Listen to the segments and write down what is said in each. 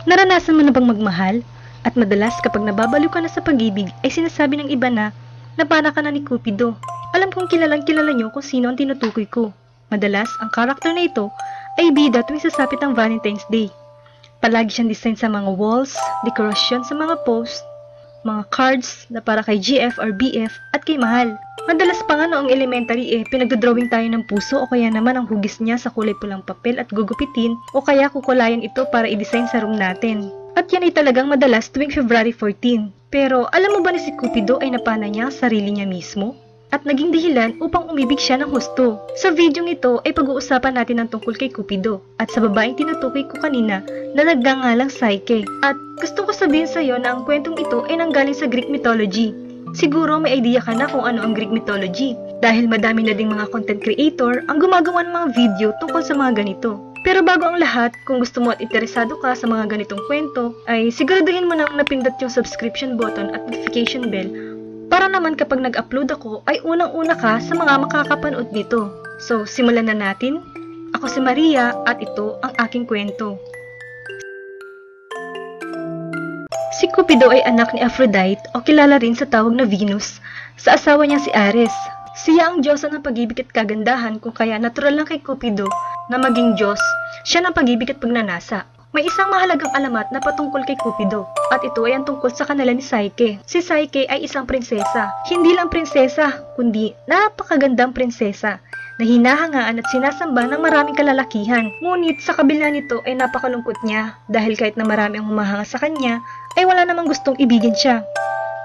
Naranasan mo na bang magmahal? At madalas kapag nababaliw ka na sa pag-ibig ay sinasabi ng iba na para ka na ni Cupido. Alam kong kilalang kilala nyo kung sino ang tinutukoy ko. Madalas, ang karakter na ito ay bida tuwing sasapit ang Valentine's Day. Palagi siyang design sa mga walls, dekorasyon sa mga post, mga cards na para kay GF or BF at kay Mahal. Madalas pa nga noong elementary pinagdodrawing tayo ng puso o kaya naman ang hugis niya sa kulay pulang papel at gugupitin o kaya kukulayan ito para i-design sa room natin. At yan ay talagang madalas tuwing February 14. Pero alam mo ba na si Cupido ay napana niya ang sarili niya mismo? At naging dahilan upang umibig siya ng husto. Sa videong ito ay pag-uusapan natin ang tungkol kay Cupido at sa babaeng tinutukoy ko kanina na nagngangalang Psyche. At gusto ko sabihin sa iyo na ang kwentong ito ay nanggaling sa Greek mythology. Siguro may idea ka na kung ano ang Greek mythology dahil madami na ding mga content creator ang gumagawa ng mga video tungkol sa mga ganito. Pero bago ang lahat, kung gusto mo at interesado ka sa mga ganitong kwento, ay siguraduhin mo nang napindot yung subscription button at notification bell para naman kapag nag-upload ako ay unang-una ka sa mga makakapanood nito. So, simulan na natin. Ako si Maria at ito ang aking kwento. Si Cupido ay anak ni Aphrodite o kilala rin sa tawag na Venus sa asawa niya si Ares. Siya ang diyosa ng pag-ibig at kagandahan kung kaya natural lang kay Cupido na maging Diyos siya ng pag-ibig at pagnanasa. May isang mahalagang alamat na patungkol kay Cupido at ito ay ang tungkol sa kanila ni Psyche. Si Psyche ay isang prinsesa. Hindi lang prinsesa, kundi napakagandang prinsesa na hinahangaan at sinasamba ng maraming kalalakihan. Ngunit sa kabila nito ay napakalungkot niya dahil kahit na marami ang humahanga sa kanya, ay wala namang gustong ibigin siya.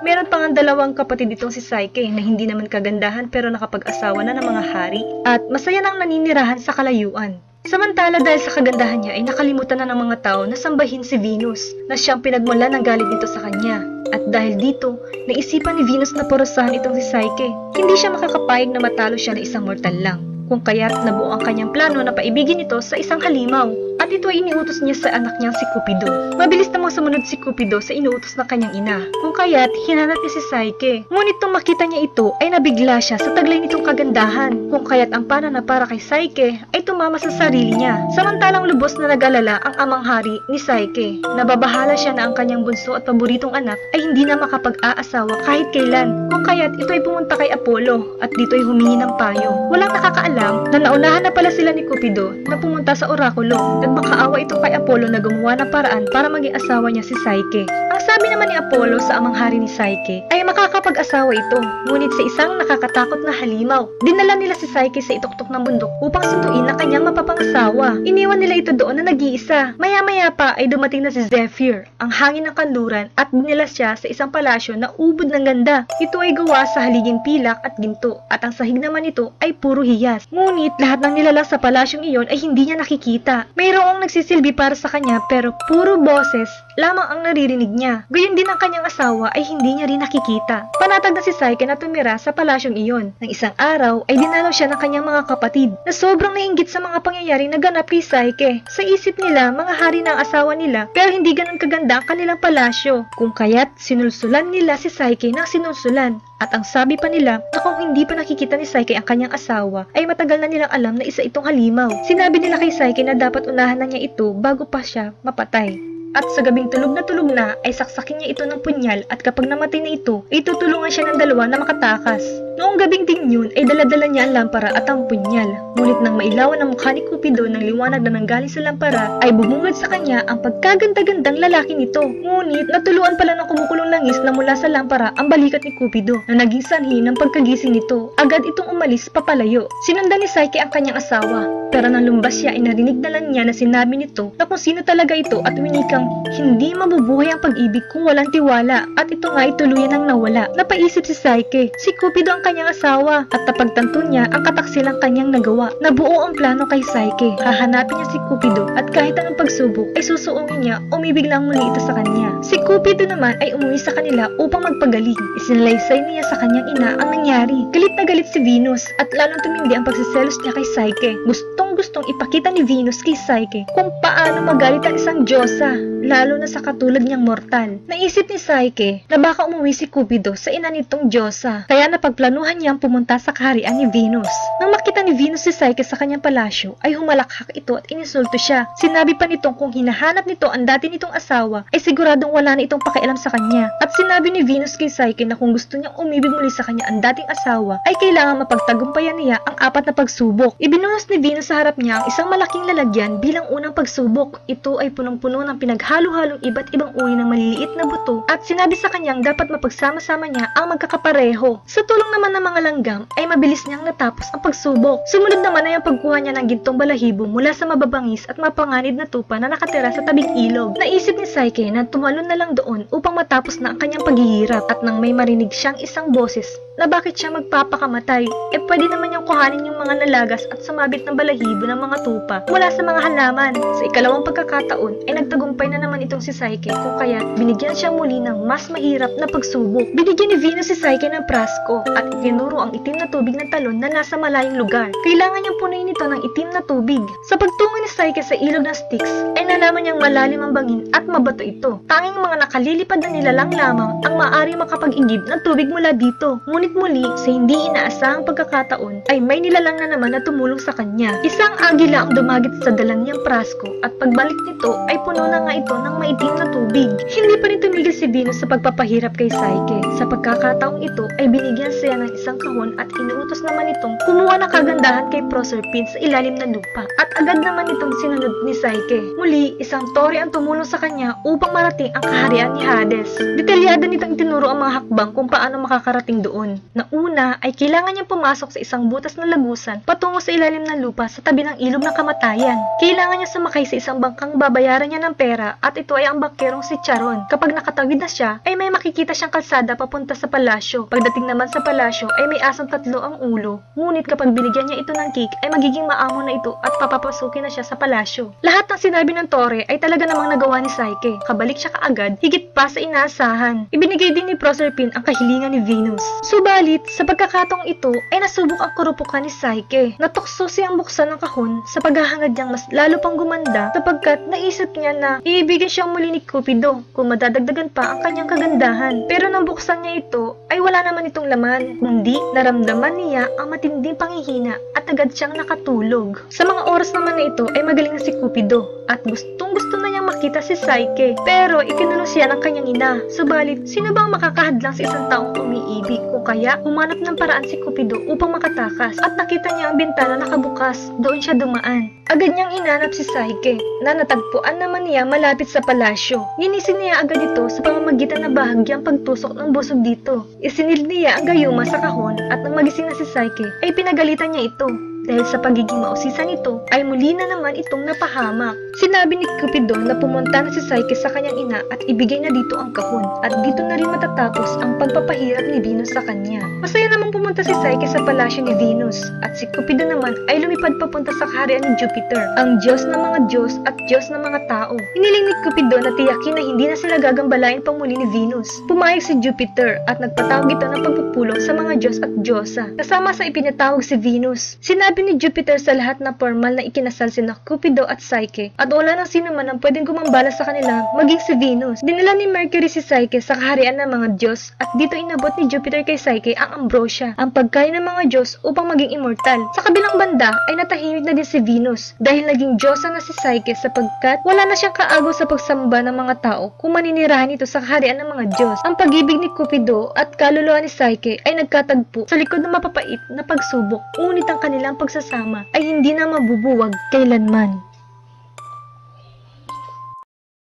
Meron pa nga dalawang kapatid itong si Psyche na hindi naman kagandahan pero nakapag-asawa na ng mga hari at masaya nang naninirahan sa kalayuan. Samantala dahil sa kagandahan niya ay nakalimutan na ng mga tao na sambahin si Venus na siyang pinagmula ng galit nito sa kanya. At dahil dito, naisipan ni Venus na parusahan itong si Psyche. Hindi siya makakapayag na matalo siya na isang mortal lang. Kung kaya't nabuo ang kanyang plano na paibigin ito sa isang halimaw. At ito ay iniutos niya sa anak niyang si Cupido. Mabilis namang sumunod si Cupido sa inuutos ng kanyang ina. Kung kaya't hinanap niya si Psyche. Ngunit nung makita niya ito ay nabigla siya sa taglay nitong kagandahan. Kung kaya't ang pana na para kay Psyche ay tumama sa sarili niya. Samantalang lubos na nag-alala ang amang hari ni Psyche. Nababahala siya na ang kanyang bunso at paboritong anak ay hindi na makapag-aasawa kahit kailan. Kung kaya't ito ay pumunta kay Apollo at dito ay humingi ng payo. Walang nakakaalam na naunahan na pala sila ni Cupido na pumunta sa orakulo. Makaawa ito kay Apollo na gumawa ng paraan para maging asawa niya si Psyche. Ang sabi naman ni Apollo sa amang hari ni Psyche ay makakapag-asawa ito, ngunit sa isang nakakatakot na halimaw. Dinala nila si Psyche sa ituktok ng bundok upang sunduin na kanyang mapapangasawa. Iniwan nila ito doon na nag-iisa. Maya-maya pa ay dumating na si Zephyr, ang hangin ng kanluran, at dinala siya sa isang palasyo na ubod ng ganda. Ito ay gawa sa haliging pilak at ginto, at ang sahig naman nito ay puro hiyas. Ngunit lahat ng nilalang sa palasyong iyon ay hindi niya nakikita. Mayroong nagsisilbi para sa kanya pero puro boses lamang ang naririnig niya. Gayon din ang kanyang asawa ay hindi niya rin nakikita. Panatag na si Psyche na tumira sa palasyong iyon. Nang isang araw ay dinalaw siya ng kanyang mga kapatid na sobrang nainggit sa mga pangyayaring naganap kay Psyche. Sa isip nila, mga hari na ang asawa nila pero hindi ganun kaganda ang kanilang palasyo. Kung kaya't sinulsulan nila si Psyche ng sinulsulan. At ang sabi pa nila na kung hindi pa nakikita ni Psyche ang kanyang asawa ay matagal na nilang alam na isa itong halimaw. Sinabi nila kay Psyche na dapat unahan na niya ito bago pa siya mapatay. At sa gabing tulog na ay saksakin niya ito ng punyal at kapag namatay na ito ay tutulungan siya ng dalawa na makatakas. Noong gabing ding yun ay daladala niya ang lampara at ang punyal. Ngunit nang mailawan ang mukha ni Cupido ng liwanag na nanggaling sa lampara ay bumungad sa kanya ang pagkaganda-gandang lalaki nito. Ngunit natuluan pala ng kumukulong langis na mula sa lampara ang balikat ni Cupido na naging sanhi ng pagkagising nito. Agad itong umalis papalayo. Sinundan ni Psyche ang kanyang asawa. Pero nang lumabas siya ay narinig na lang niya na sinabi nito na kung sino talaga ito at winikang hindi mabubuhay ang pag-ibig kung walang tiwala at ito nga ay tuluyan ang nawala. Napaisip si Psyche, si Cupido ang kanyang asawa at napagtanto niya ang kataksilang kanyang nagawa. Nabuo ang plano kay Psyche. Hahanapin niya si Cupido at kahit anong pagsubok ay susuungin niya, umibig lang muli ito sa kanya. Si Cupido naman ay umuwi sa kanila upang magpagaling. Isinalaysay niya sa kanyang ina ang nangyari. Galit na galit si Venus at lalong tumindi ang pagsiselos niya kay Psyche. Gustong gustong ipakita ni Venus kay Psyche kung paano magalit ang isang diyosa, lalo na sa katulad niyang mortal. Naisip ni Psyche na baka umuwi si Cupido sa ina nitong diyosa, kaya napagplanuhan niyang pumunta sa kaharian ni Venus. Nang makita ni Venus si Psyche sa kanyang palasyo, ay humalakhak ito at inisulto siya. Sinabi pa nitong kung hinahanap nito ang dati nitong asawa, ay siguradong wala na itong pakialam sa kanya. At sinabi ni Venus kay Psyche na kung gusto niyang umibig muli sa kanya ang dating asawa, ay kailangan mapagtagumpayan niya ang 4 na pagsubok. Ibinuhos ni Venus sa harap niya ang isang malaking lalagyan bilang unang pagsubok. Ito ay punong-puno ng pinaghalo-halong iba't ibang uri ng maliliit na buto at sinabi sa kanyang dapat mapagsama-sama niya ang magkakapareho. Sa tulong naman ng mga langgam ay mabilis niyang natapos ang pagsubok. Sumunod naman ay ang pagkuha niya ng gintong balahibo mula sa mababangis at mapanganib na tupa na nakatira sa tabing ilog. Naisip ni Psyche na tumalon na lang doon upang matapos na ang kanyang paghihirap, at nang may marinig siyang isang boses na bakit siya magpapakamatay, pwede naman niyang kuhanin yung mga nalagas at sumabit ng balahibo ng mga tupa mula sa mga halaman. Sa ikalawang pagkakataon ay nagtagumpay na naman itong si Psyche, kung kaya binigyan siya muli ng mas mahirap na pagsubok. Binigyan ni Venus si Psyche ng prasko at itinuro ang itim na tubig ng talon na nasa malayong lugar. Kailangan niyang punuin ito ng itim na tubig. Sa pagtungo ni Psyche sa ilog ng Styx ay nalaman niyang malalim ang bangin at mabato ito. Tanging mga nakalilipad na nilalang lamang ang maaari makapag-inggib ng tubig mula dito. Ngunit muli, sa hindi inaasahang pagkakataon, ay may nilalang na naman na tumulong sa kanya. Isang agila ang dumagit sa dalan niyang prasko at pagbalik nito ay puno na nga ito ng maitim na tubig. Hindi pa rin tumigil si Venus sa pagpapahirap kay Psyche. Sa pagkakataong ito ay binigyan siya ng isang kahon at inuutos naman itong kumuha ng kagandahan kay Proserpine sa ilalim ng lupa, at agad naman itong sinunod ni Psyche. Muli, isang tore ang tumulong sa kanya upang marating ang kaharian ni Hades. Detalyado nitong tinuro ang mga hakbang kung paano makakarating doon. Na una ay kailangan niyang pumasok sa isang butas na lagusan patungo sa ilalim ng lupa sa tabi ng ilog ng kamatayan. Kailangan niya sumakay sa isang bangkang babayaran niya ng pera, at ito ay ang bangkerong si Charon. Kapag nakatawid na siya, ay may makikita siyang kalsada papunta sa palasyo. Pagdating naman sa palasyo ay may asong 3 ang ulo. Ngunit kapag binigyan niya ito ng cake ay magiging maamo na ito at papapasukin na siya sa palasyo. Lahat ng sinabi ng tore ay talaga namang nagawa ni Psyche. Kabalik siya kaagad, higit pa sa inaasahan. Ibinigay din ni Proserpine ang kahilingan ni Venus. Subalit, sa pagkakataong ito ay nasubok ang kurupukan ni Psyche. Natukso siyang buksan ng kahon sa paghahangad niyang mas lalo pang gumanda, sapagkat naisip niya na iibigin siyang muli ni Cupido kung madadagdagan pa ang kanyang kagandahan. Pero nang buksan niya ito ay wala naman itong laman, kundi naramdaman niya ang matinding panghihina at agad siyang nakatulog. Sa mga oras naman na ito ay magaling na si Cupido at gustong-gusto na niyang makita si Psyche, pero ikinulong siya ng kanyang ina. Subalit, sino bang makakahadlang sa isang taong umiibig? Kung kaya, humanap ng paraan si Cupido upang makatakas, at nakita niya ang bintana nakabukas. Doon siya dumaan. Agad niyang inanap si Psyche, na natagpuan naman niya malapit sa palasyo. Ginisin niya agad ito sa pamamagitan na bahagyang pagtusok ng busog dito. Isinilid niya ang gayuma sa kahon, at nang magising na si Psyche, ay pinagalitan niya ito. Dahil sa pagiging mausisan nito, ay muli na naman itong napahamak. Sinabi ni Cupido na pumunta na si Psyche sa kanyang ina at ibigay na dito ang kahon, at dito na rin matatapos ang pagpapahirap ni Venus sa kanya. Masaya naman pumunta si Psyche sa palasyo ni Venus, at si Cupido naman ay lumipad papunta sa kaharian ni Jupiter, ang Diyos ng mga Diyos at Diyos ng mga tao. Hiniling ni Cupido na tiyakin na hindi na sila gagambalain pang muli ni Venus. Pumayag si Jupiter at nagpatawag ito ng pagpupulong sa mga Diyos at Diyosa, kasama sa ipinatawag si Venus. Sinabi ni Jupiter sa lahat na formal na ikinasal sina Cupido at Psyche, at wala nang sino man ang pwedeng gumambala sa kanila maging si Venus. Dinala ni Mercury si Psyche sa kaharian ng mga Diyos, at dito inabot ni Jupiter kay Psyche ang ambrosia, ang pagkain ng mga Diyos upang maging immortal. Sa kabilang banda ay natahimik na din si Venus dahil naging Diyosa na si Psyche, sapagkat wala na siyang kaagaw sa pagsamba ng mga tao kung maninirahan ito sa kaharian ng mga Diyos. Ang pag-ibig ni Cupido at kaluluwa ni Psyche ay nagkatagpo sa likod ng mapapait na pagsubok, ngunit ang kanilang pagsasama ay hindi na mabubuwag kailanman.